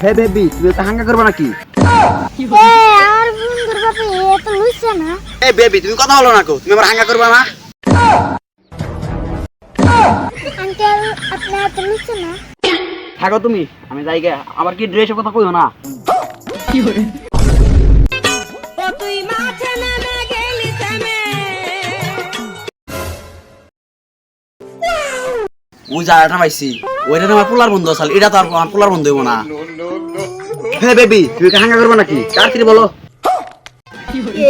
হে baby তুমি তো হাঙ্গা করবে নাকি? আর বন্ধুর বাপে এত লুইছে না। এ বেবি তুমি কথা বলো না কো, তুমি আমার হাঙ্গা করবে না? আঙ্কেল আপনি এত লুইছে না। থাকো তুমি, আমি যাই গে। আবার কি ড্রেসের কথা কইও না। ও জায়গাটা পাইছি, ওইটা আমার পোলার বন্ধু আসল, এটা তো আর আমার পোলার বন্ধু হইব না। হে বেবি তুমি কি হাঙ্গা করবে নাকি? তাড়াতাড়ি বলো।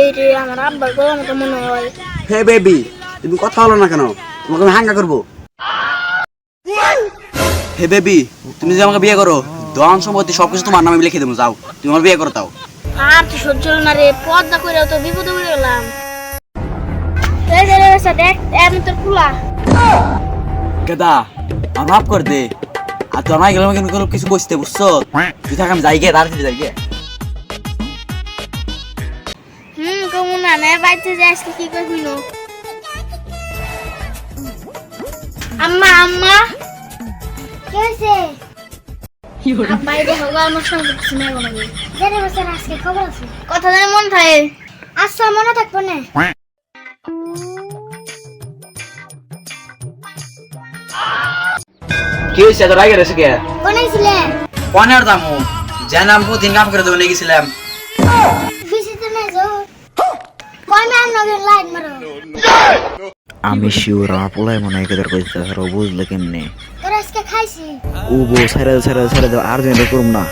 এই রে আমার আব্বার গলা মতো মনে হয়। হে বেবি তুমি কথা বলো না কেন? তোমাকে আমি হাঙ্গা করবো। হে বেবি তুমি যদি আমাকে বিয়ে করো, ধন সম্পত্তি সবকিছু তোমার নামে লিখে দেবো। যাও তুমি আমার বিয়ে করো। তাও আর তো সহ্য হলো না রে, পর্দা করে তো বিপদে পড়ে গেলাম। এই রে দেখ আমি তোর পুলা। কেদা আমার মাফ করে দে। আর তো আমার গেলাম কিন্তু কিছু বসতে বুঝছো? তুই থাক, আমি যাই গে, তাড়াতাড়ি যাই গে। কমু না না বাইতে যাই আজকে কি করবি নো? আম্মা আম্মা কি হইছে? আব্বা এই দেখো আমার সঙ্গে কিছু নাই বলে। জানি বসে আজকে খবর আছে। কথা জানি মন থাকে। আচ্ছা মনে থাকবো না। কি হয়েছে এত রাগে রয়েছে কে? কোনাইছিলে? পনের দামু যে নাম প্রতিদিন কাম করে দেবো নিয়ে গেছিলাম। ফিসিতে নাই যো। কোন নাম নগে লাইন মারো। আমি শিওর আমার পোলাই মনে হয় এদের কইতে বুঝলে কেমনে তোর আজকে খাইছি। ও বউ ছেড়ে দাও আর যেন করুম না।